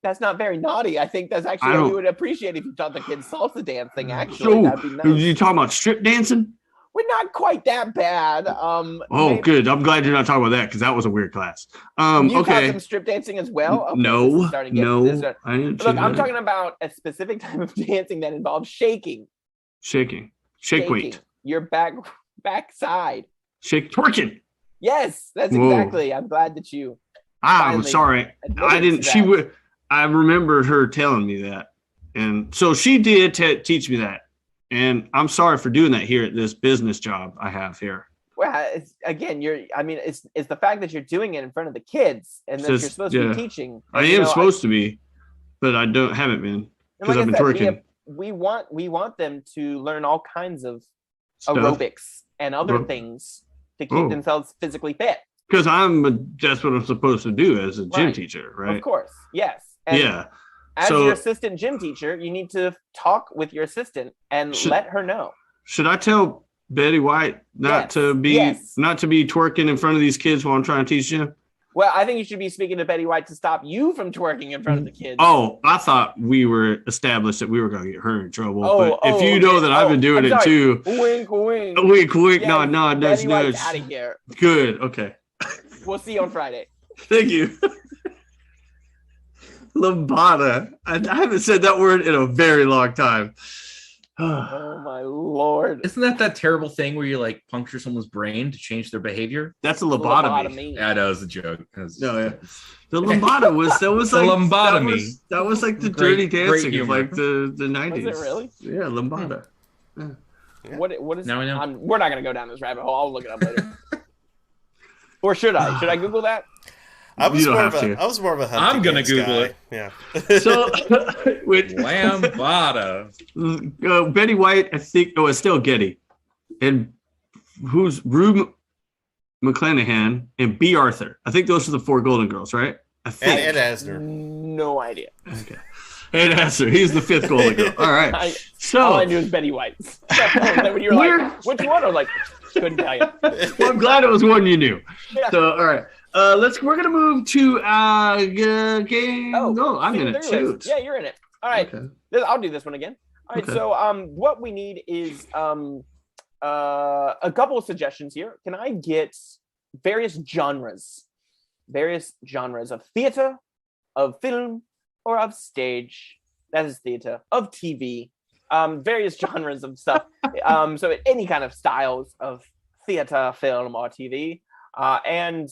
That's not very naughty. I think that's actually what we would appreciate if you taught the kids salsa dancing. Actually, So, that'd be nice. you talking about strip dancing? We're not quite that bad. Oh, good. I'm glad you're not talking about that because that was a weird class. You taught Okay. them strip dancing as well? Okay, No. I didn't. Look, I'm talking about a specific type of dancing that involves shaking. Shaking. Shake weight. Your backside. Shake twerking. Yes, that's exactly. I'm glad that you. I'm sorry. I didn't. I remembered her telling me that, and so she did teach me that. And I'm sorry for doing that here at this business job I have here. Well, it's the fact that you're doing it in front of the kids and that you're supposed to be teaching. I am supposed to be, but I haven't been because I've been twerking. We want them to learn all kinds of aerobics and other things to keep themselves physically fit. Because that's what I'm supposed to do as a gym teacher, right? Of course, yes. And as your assistant gym teacher, you need to talk with your assistant and let her know. Should I tell Betty White not to be twerking in front of these kids while I'm trying to teach gym? Well, I think you should be speaking to Betty White to stop you from twerking in front of the kids. Oh, I thought we were established that we were going to get her in trouble. But if you know that I've been doing it too. Wink, wink. Wink, wink. Yeah, no, nudge, Betty nudge. White's out of here. Good. Okay. We'll see you on Friday. Thank you. Lambada. I haven't said that word in a very long time. Oh my Lord. Isn't that terrible thing where you like puncture someone's brain to change their behavior? That's a lobotomy. Yeah, that was a joke. The lambada was like lobotomy. That was like the dirty dancing of like the 90s. Was it really? Yeah, lambada. Yeah. What is now we know. We're not gonna go down this rabbit hole. I'll look it up later. Or should I? Should I Google that? I was more of a hunting. I'm gonna Google it. Yeah. So with lambada, Betty White, I think. Oh, it's still Getty, and who's Rue McClanahan and B. Arthur. I think those are the 4 Golden Girls, right? I think. And Ed Asner. No idea. Okay. Ed Asner. He's the 5th Golden Girl. All right. All I knew is Betty White. When you were like, which one? I was like, couldn't tell you. Well, I'm glad it was one you knew. Yeah. So, all right. We're gonna move to game. No, I'm in it too. Yeah, you're in it. All right. Okay. I'll do this one again. All right. Okay. So what we need is a couple of suggestions here. Can I get various genres of theater, of film, or of stage? That is theater, of TV. Various genres of stuff. So any kind of styles of theater, film, or TV. And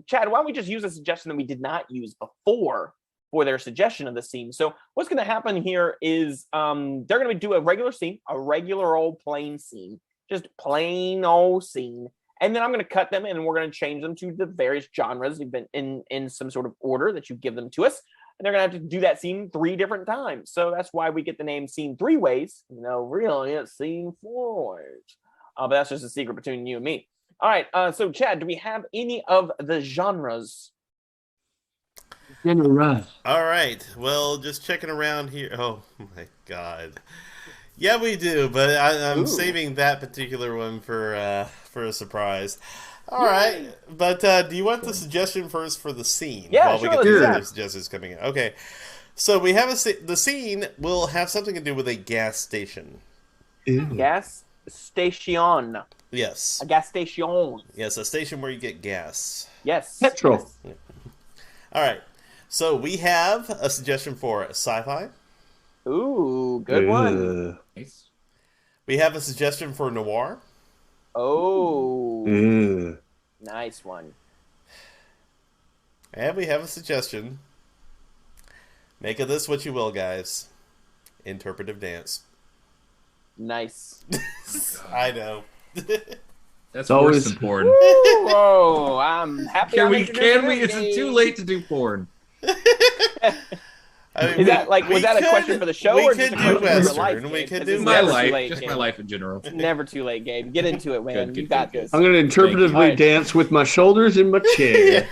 Chad, why don't we just use a suggestion that we did not use before for their suggestion of the scene? So what's going to happen here is they're going to do a regular scene, a regular old plain scene, just plain old scene. And then I'm going to cut them and we're going to change them to the various genres in some sort of order that you give them to us. And they're going to have to do that scene 3 different times. So that's why we get the name Scene 3 Ways. Really, it's Scene 4 Ways. But that's just a secret between you and me. All right, so Chad, do we have any of the genres? Genre. All right, well, just checking around here. Oh my God, yeah, we do, but I'm saving that particular one for a surprise. All right, but do you want the suggestion first for the scene? Yeah, we get the other suggestions coming in. Okay, so we have the scene will have something to do with a gas station. Ew. Gas station. Yes. A gas station. Yes, a station where you get gas. Yes. Petrol. Yes. All right. So we have a suggestion for sci-fi. Ooh, good one. Nice. We have a suggestion for noir. Oh. Nice one. And we have a suggestion. Make of this what you will, guys. Interpretive dance. Nice. I know. That's always worse than porn. Whoa, I'm happy. Is it too late to do porn? Was that a question for the show or just a question for your life? We could do my life, just my life in general. It's never too late, Gabe. Get into it, man. You got this. I'm going to interpretively dance with my shoulders in my chair.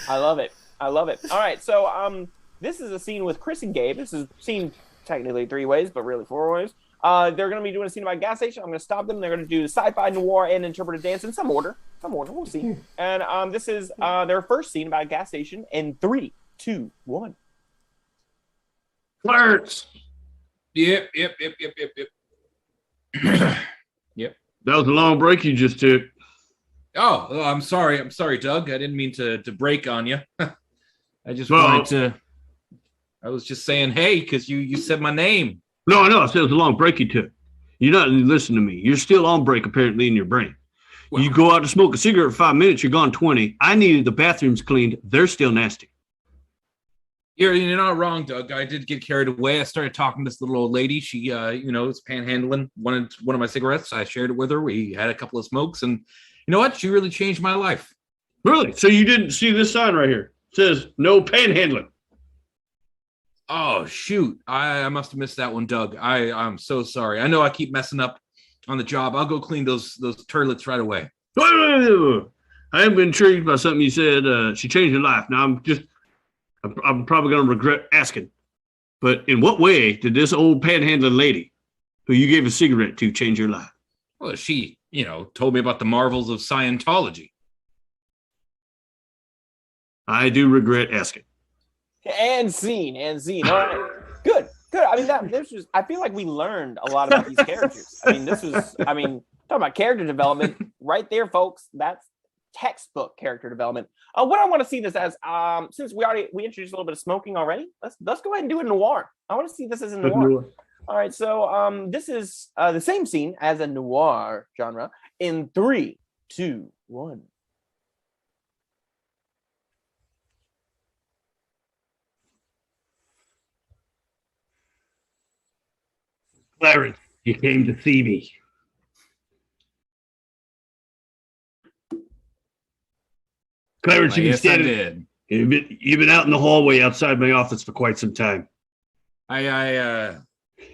I love it. All right, so this is a scene with Chris and Gabe. This is scene technically 3 ways, but really 4 ways. They're going to be doing a scene about a gas station. I'm going to stop them. They're going to do sci-fi, noir, and interpretive dance in some order. We'll see. And this is their first scene about a gas station in 3, 2, 1. Clarence. Yep. Yep. That was a long break you just took. Oh, I'm sorry. I'm sorry, Doug. I didn't mean to break on you. I just wanted to. I was just saying, hey, because you said my name. No, I know. I said it was a long break you took. You're not listening to me. You're still on break, apparently, in your brain. Well, you go out to smoke a cigarette for 5 minutes, you're gone 20. I needed the bathrooms cleaned. They're still nasty. You're not wrong, Doug. I did get carried away. I started talking to this little old lady. She, was panhandling, wanted one of my cigarettes. I shared it with her. We had a couple of smokes, and you know what? She really changed my life. Really? So you didn't see this sign right here? It says no panhandling. Oh, shoot. I must have missed that one, Doug. I'm so sorry. I know I keep messing up on the job. I'll go clean those turlets right away. I am intrigued by something you said. She changed your life. Now, I'm probably going to regret asking. But in what way did this old panhandling lady who you gave a cigarette to change your life? Well, she, told me about the marvels of Scientology. I do regret asking. And scene. All right. Good. I mean, I feel like we learned a lot about these characters. Talking about character development right there, folks. That's textbook character development. What I want to see this as, since we introduced a little bit of smoking already, let's go ahead and do it noir. I want to see this as a noir. All right, so this is the same scene as a noir genre in 3, 2, 1. Clarence, you came to see me. Clarence, you've been out in the hallway outside my office for quite some time. I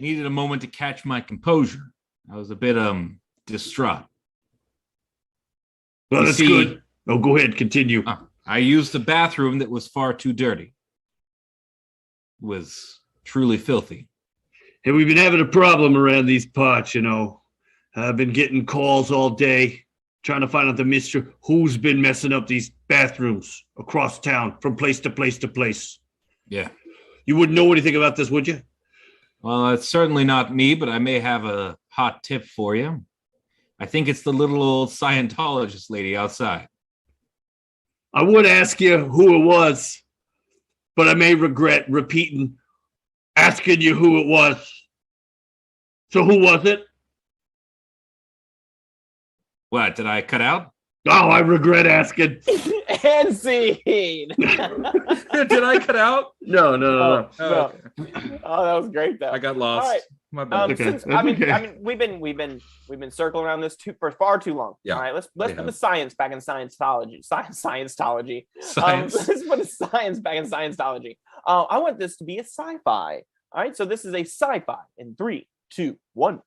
needed a moment to catch my composure. I was a bit distraught. Well, that's good. Oh, go ahead, continue. I used a bathroom that was far too dirty. It was truly filthy. And we've been having a problem around these parts, I've been getting calls all day, trying to find out the mystery who's been messing up these bathrooms across town from place to place to place. Yeah. You wouldn't know anything about this, would you? Well, it's certainly not me, but I may have a hot tip for you. I think it's the little old Scientologist lady outside. I would ask you who it was, but I may regret asking you who it was. So who was it? What, did I cut out? Oh, I regret asking. And scene. Did I cut out? No. Oh, that was great though. I got lost. All right. My bad. Okay. We've been circling around this for far too long. Yeah. All right, let's put the science back in Scientology. Scientology. Science. Let's put the science back in Scientology. I want this to be a sci-fi. All right, so this is a sci-fi in 3, 2, 1.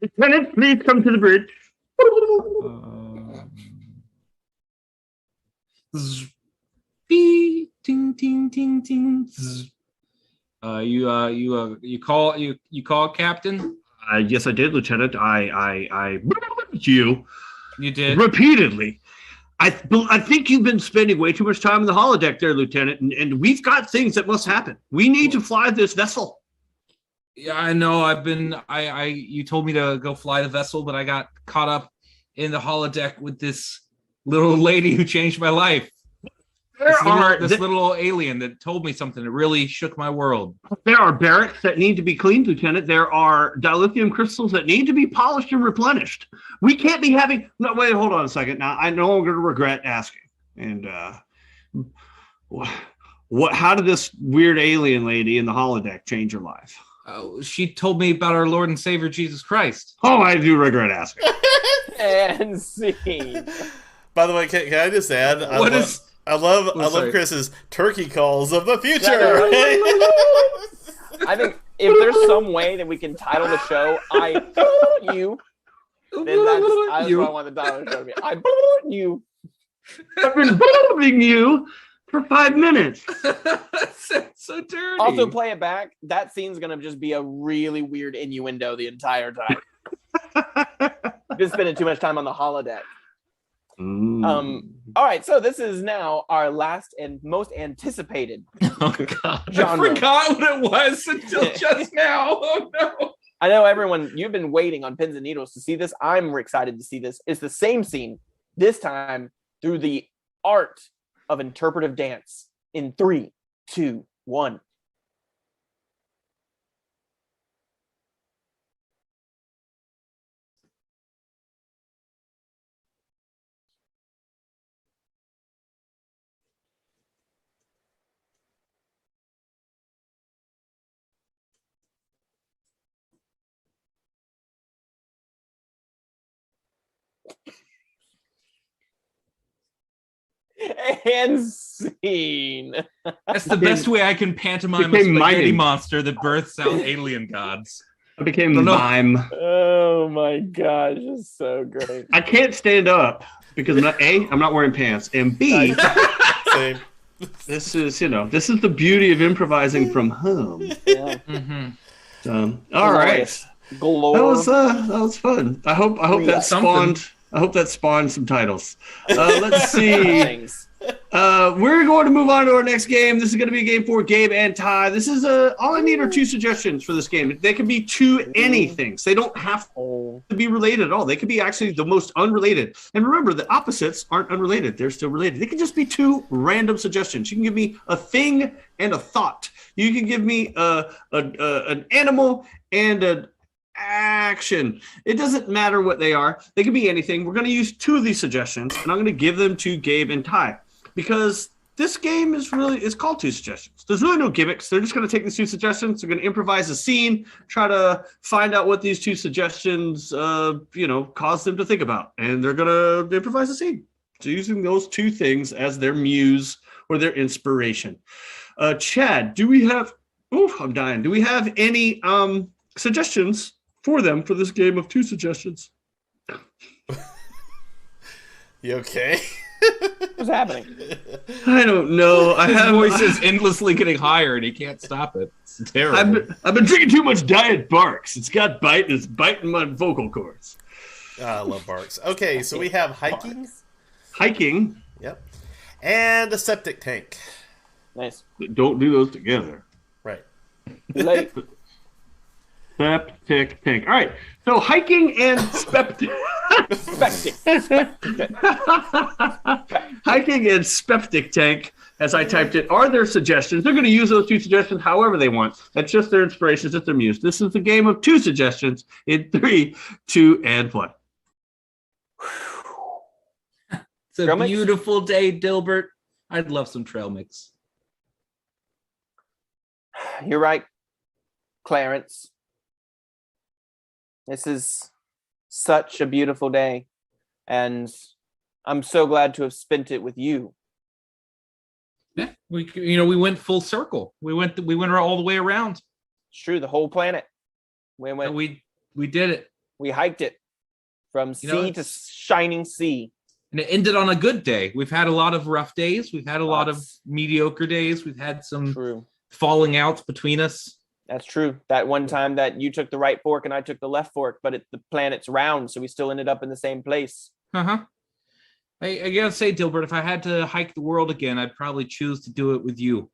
Lieutenant, please come to the bridge. Ting ting ting ting. You call Captain? Yes, I did, Lieutenant. I you did repeatedly. I think you've been spending way too much time in the holodeck there, Lieutenant, and we've got things that must happen. We need to fly this vessel. Yeah, I know. You told me to go fly the vessel, but I got caught up in the holodeck with this little lady who changed my life. This little alien that told me something that really shook my world. There are barracks that need to be cleaned, Lieutenant. There are dilithium crystals that need to be polished and replenished. We can't be having... No, wait, hold on a second. Now, I no longer regret asking. And how did this weird alien lady in the holodeck change your life? She told me about our Lord and Savior, Jesus Christ. Oh, I do regret asking. And see. By the way, can I just add... I love Chris's turkey calls of the future. I think if there's some way that we can title the show "I you," then that's what I want the title of the show to be. I you. I've been bullying you for 5 minutes. So dirty. Also, play it back. That scene's gonna just be a really weird innuendo the entire time. Been spending too much time on the holodeck. All right, so this is now our last and most anticipated Oh God, genre. I forgot what it was until just now. Oh no! I know everyone, you've been waiting on pins and needles to see this. I'm excited to see this. It's the same scene, this time through the art of interpretive dance. In 3, 2, 1. And scene. That's the best way I can pantomime a Became spaghetti miming. monster that births out alien gods. I became Don't know. mime. Oh my gosh, it's so great. I can't stand up because I'm not wearing pants, and B, Same. this is the beauty of improvising from home. Yeah. All right, Glorious. that was fun. I hope that spawned some titles. Let's see. Things. We're going to move on to our next game. This is going to be a game for Gabe and Ty. This is all I need are 2 suggestions for this game. They can be 2 anythings. They don't have to be related at all. They could be actually the most unrelated. And remember, the opposites aren't unrelated. They're still related. They can just be 2 random suggestions. You can give me a thing and a thought. You can give me an animal and an action. It doesn't matter what they are. They can be anything. We're going to use 2 of these suggestions, and I'm going to give them to Gabe and Ty. Because this game is called 2 suggestions. There's really no gimmicks. They're just going to take these 2 suggestions. They're going to improvise a scene, try to find out what these 2 suggestions, cause them to think about. And they're going to improvise a scene. So using those 2 things as their muse or their inspiration. Chad, do we have... I'm dying. Do we have any suggestions for them for this game of 2 suggestions? You okay? What's happening? I don't know. His voice is endlessly getting higher, and he can't stop it. It's terrible. I've been drinking too much Diet Barks. It's got bite. It's biting my vocal cords. I love Barks. Okay, so we have hiking. Hiking. Yep. And a septic tank. Nice. Don't do those together. Right. Like, Septic tank. All right. So hiking and hiking and septic tank, as I typed it, are their suggestions. They're going to use those 2 suggestions however they want. That's just their inspiration. It's just their muse. This is the game of 2 suggestions in 3, 2, and 1. It's a beautiful day, Dilbert. I'd love some trail mix. you're right, Clarence. This is such a beautiful day, and I'm so glad to have spent it with you. Yeah, we went full circle. We went all the way around. It's true, the whole planet. We did it. We hiked it from sea to shining sea. And it ended on a good day. We've had a lot of rough days. We've had a lot of mediocre days. We've had some falling outs between us. That's true. That one time that you took the right fork and I took the left fork, but the planet's round, so we still ended up in the same place. I gotta say, Dilbert, if I had to hike the world again, I'd probably choose to do it with you.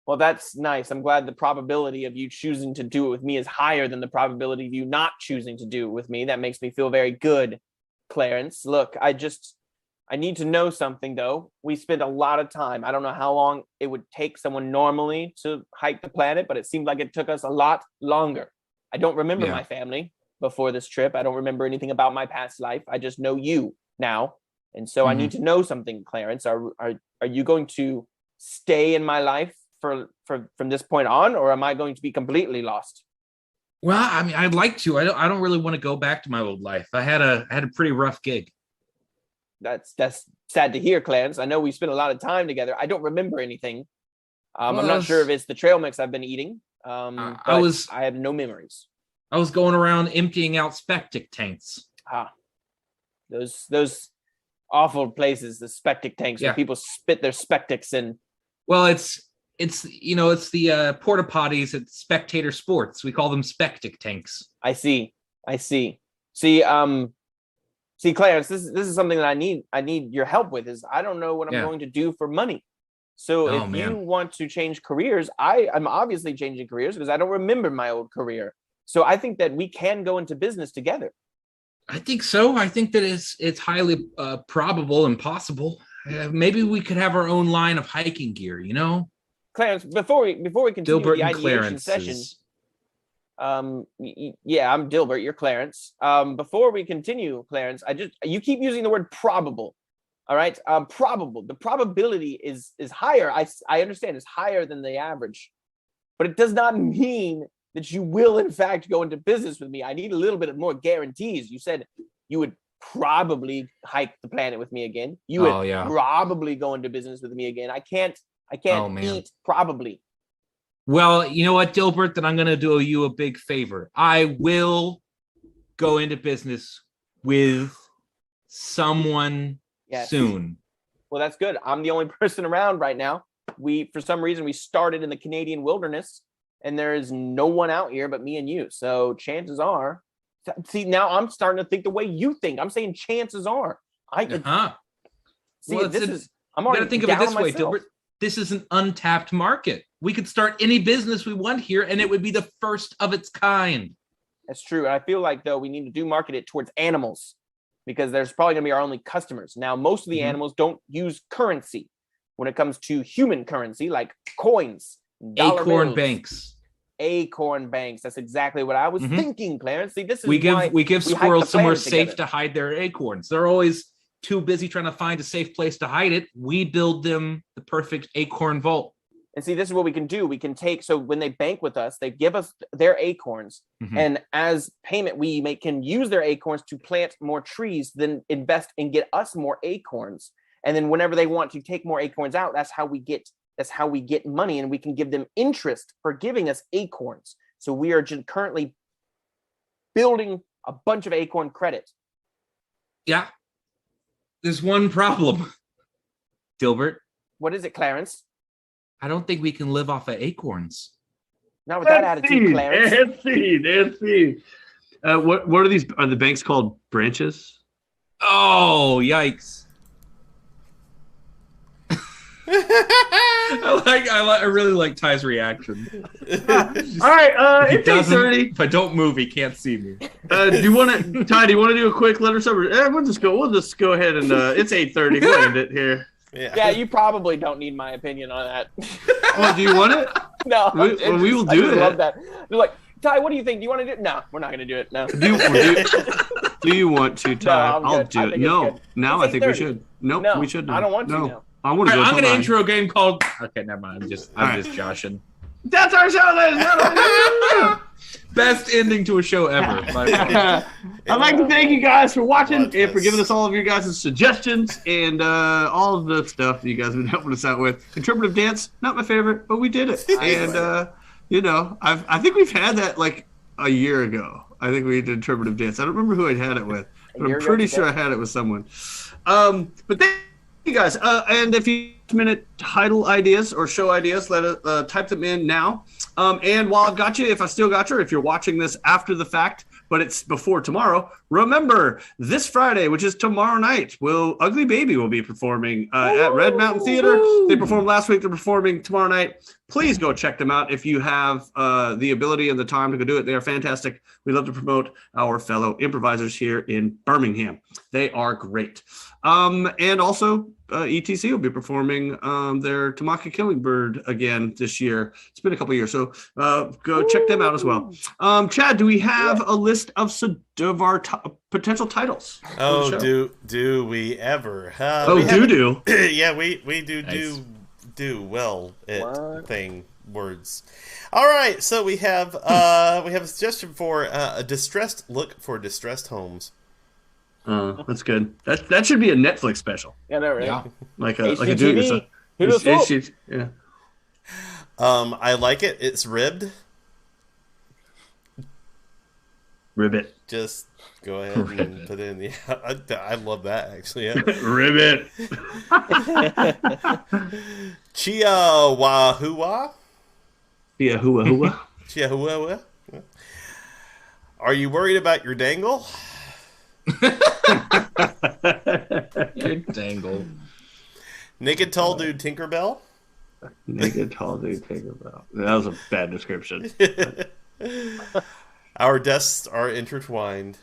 Well, that's nice. I'm glad the probability of you choosing to do it with me is higher than the probability of you not choosing to do it with me. That makes me feel very good, Clarence. Look, I need to know something, though. We spent a lot of time. I don't know how long it would take someone normally to hike the planet, but it seemed like it took us a lot longer. I don't remember my family before this trip. I don't remember anything about my past life. I just know you now. And so I need to know something, Clarence. Are you going to stay in my life from this point on, or am I going to be completely lost? Well, I mean, I'd like to. I don't really want to go back to my old life. I had a pretty rough gig. That's sad to hear, Clarence. I know we spent a lot of time together. I don't remember anything. I'm not sure if it's the trail mix I've been eating. I have no memories. I was going around emptying out spectic tanks. Those awful places, the spectic tanks, where people spit their spectics in. Well, it's the porta potties at Spectator Sports. We call them spectic tanks. I see. See, See, Clarence, this is something that I need your help with. Is I don't know what I'm going to do for money. So if you want to change careers, I'm obviously changing careers because I don't remember my old career. So I think that we can go into business together. I think so. I think that it's highly probable and possible. Maybe we could have our own line of hiking gear, you know? Clarence, before we continue Dilbert the ideation session, yeah, I'm Dilbert, you're Clarence. Before we continue, Clarence, you keep using the word probable. All right, probable. The probability is higher. I understand it's higher than the average, but it does not mean that you will in fact go into business with me. I need a little bit more guarantees. You said you would probably hike the planet with me again. You would probably go into business with me again. I can't eat probably. Well, you know what, Dilbert, then I'm going to do you a big favor. I will go into business with someone soon. Well, that's good. I'm the only person around right now. For some reason, we started in the Canadian wilderness and there is no one out here but me and you. So chances are, see, now I'm starting to think the way you think. I'm saying chances are. See, well, I'm already think of it this way, Dilbert. This is an untapped market. We could start any business we want here, and it would be the first of its kind. That's true. I feel like, though, we need to market it towards animals because there's probably going to be our only customers. Now, most of the animals don't use currency when it comes to human currency, like coins, acorn banks. Acorn banks. That's exactly what I was thinking, Clarence. See, this is we give squirrels somewhere safe to hide their acorns. They're always too busy trying to find a safe place to hide it. We build them the perfect acorn vault. And see, this is what we can do. We can so when they bank with us, they give us their acorns. And as payment, we can use their acorns to plant more trees, then invest and get us more acorns. And then whenever they want to take more acorns out, that's how we get money, and we can give them interest for giving us acorns. So we are just currently building a bunch of acorn credit. Yeah. There's one problem, Dilbert. What is it, Clarence? I don't think we can live off of acorns. Not with that attitude, Clarence. Seed. What are these? Are the banks called branches? Oh, yikes. I really like Ty's reaction. All right, it's 8:30. If I don't move, he can't see me. Do you want to, Ty? Do you want to do a quick letter summary? We'll just go ahead and it's 8:30. We'll end it here. Yeah, you probably don't need my opinion on that. Well, do you want it? No, we will do it. I love that. They're like, Ty, what do you think? Do you want to do it? No, we're not going to do it. No. Do you want to, Ty? No, I'll do it. No, now I think we should. Nope, no, we shouldn't. I don't want to now. I want to go. I'm going to intro a game called. Okay, never mind. I'm just joshing. That's our show, ladies and gentlemen. Best ending to a show ever. I'd like to thank you guys for watching and for giving us all of your guys' suggestions and all of the stuff that you guys have been helping us out with. Interpretive dance, not my favorite, but we did it. And I think we've had that like a year ago. I think we did interpretive dance. I don't remember who I'd had it with, but I'm pretty sure I had it with someone. But thank you guys. And if you minute title ideas or show ideas, type them in now. And while I've got you, if I still got you, or if you're watching this after the fact, but it's before tomorrow, remember this Friday, which is tomorrow night, Ugly Baby will be performing at Red Mountain Theater. They performed last week. They're performing tomorrow night. Please go check them out if you have the ability and the time to go do it. They are fantastic. We love to promote our fellow improvisers here in Birmingham. They are great. And also, ETC will be performing their Tamaka Killing Bird again this year. It's been a couple years, so go check them out as well. Chad, do we have a list of our potential titles? Oh, do we ever? Yeah, we do well at saying words. All right, so we have a suggestion for a distressed look for distressed homes. That's good. That should be a Netflix special. Yeah, no, right? Yeah. Like a do it yourself. Yeah. I like it. It's ribbed. Ribbit. Just go ahead and put it in the. I love that actually. Yeah. Ribbit. Chihuahua. Chihuahua. Chihuahua. Are you worried about your dangle? Rectangle. Naked tall dude Tinkerbell. Naked tall dude Tinkerbell. That was a bad description. Our desks are intertwined.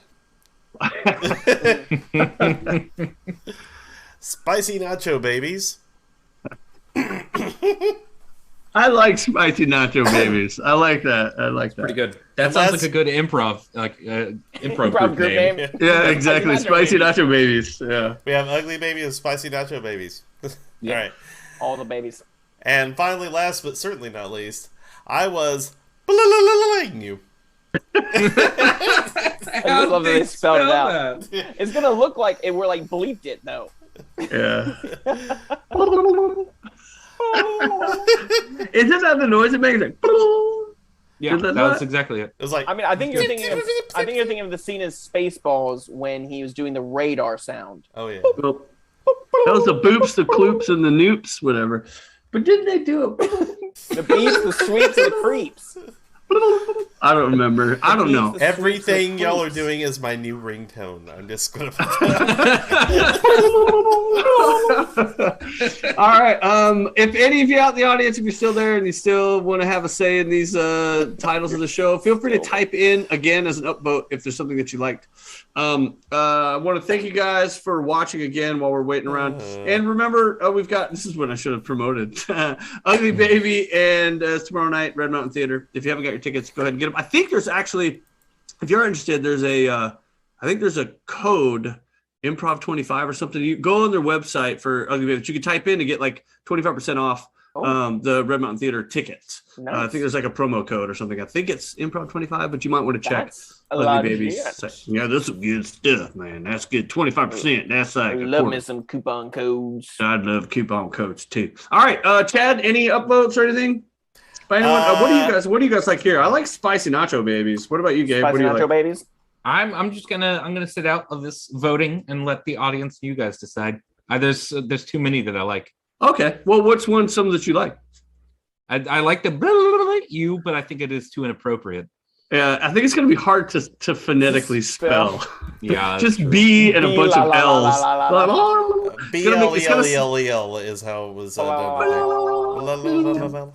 Spicy nacho babies. I like spicy nacho babies. I like that. I like that. Pretty good. That sounds like a good improv, improv group name. Yeah, exactly. Spicy nacho babies. Yeah. We have ugly baby and spicy nacho babies. Yeah. All right. All the babies. And finally, last but certainly not least, I was you. I just love that they spelled it out. It's gonna look like it. We're like bleeped it though. Yeah. Is that the noise it makes? Like, Yeah, that was exactly it. It was like, I mean, I think you're thinking of the scene as Spaceballs when he was doing the radar sound. oh yeah. well, that was the boops, the kloops, and the noops, whatever. But didn't they do it? The beats, the sweeps, and the creeps. I don't remember. I don't know. Everything y'all are doing is my new ringtone. I'm just gonna. All right. If any of you out in the audience, if you're still there and you still want to have a say in these titles of the show, feel free to type in again as an upvote if there's something that you liked. I want to thank you guys for watching again while we're waiting around. And remember, we've got, this is what I should have promoted, Ugly Baby and tomorrow night, Red Mountain Theater. If you haven't got your tickets, go ahead and get them. I think there's actually, if you're interested, there's I think there's a code, Improv 25 or something. You go on their website for Ugly Baby that you can type in to get like 25% off the Red Mountain Theater tickets. Nice. I think there's like a promo code or something. I think it's Improv 25, but you might want to check. That's a lot of Babies. Yeah, this is good stuff, man. That's good. 25%. That's like I love me some coupon codes. I'd love coupon codes too. All right, Chad, any upvotes or anything? By anyone? What do you guys like here? I like spicy nacho babies. What about you, Gabe? Spicy what do you nacho like? babies. I'm gonna sit out of this voting and let the audience, you guys, decide. There's too many that I like. Okay, well, what's some that you like? I like the blah, blah, blah, you, but I think it is too inappropriate. Yeah, I think it's gonna be hard to phonetically spell. Yeah, just B and a bunch of L's. B-L-E-L-E-L-E-L is how it was done.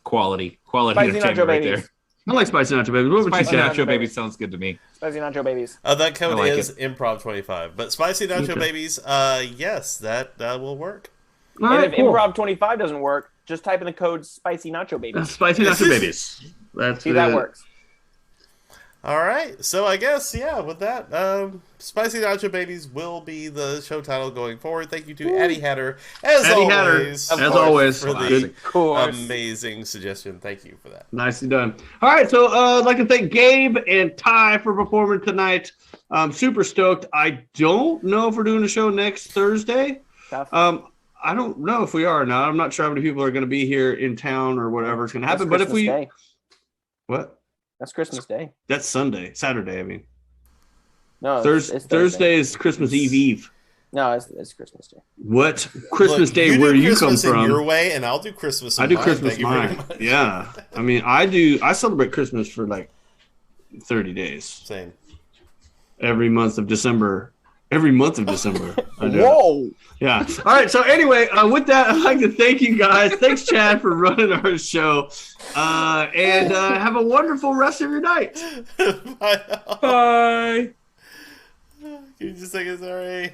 Quality Spicy entertainment nacho right babies. there. I like spicy nacho babies. What would you Spicy say? nacho baby sounds good to me. Spicy nacho babies. That code like is Improv 25. But Spicy Nacho Okay. Babies, yes, that will work. All And right, if cool. Improv 25 doesn't work, just type in the code Spicy Nacho Babies. Spicy nacho babies. That's See, that works. All right, so I guess, yeah, with that, Spicy Nacho Babies will be the show title going forward. Thank you to Addie Hatter, as always, for the Of course. amazing suggestion. Thank you for that. Nicely done. All right, so I'd like to thank Gabe and Ty for performing tonight. I'm super stoked. I don't know if we're doing a show next Thursday. Tough. I don't know if we are or not. I'm not sure how many people are going to be here in town or whatever is going to happen. That's But if we, Christmas Day. what? That's Christmas Day. That's Saturday. I mean, No, Thursday. it's Thursday is Christmas Eve. No, it's Christmas Day. What Christmas Look, Day? do Where you Christmas come in from? your way, and I'll do Christmas. In I do mine. Christmas Thank you very mine. much. Yeah, I mean, I celebrate Christmas for like 30 days. Same. Every month of December. I do it. Whoa! Yeah. All right. So anyway, with that, I'd like to thank you guys. Thanks, Chad, for running our show. And have a wonderful rest of your night. Bye. Bye. Can you just say it's alright?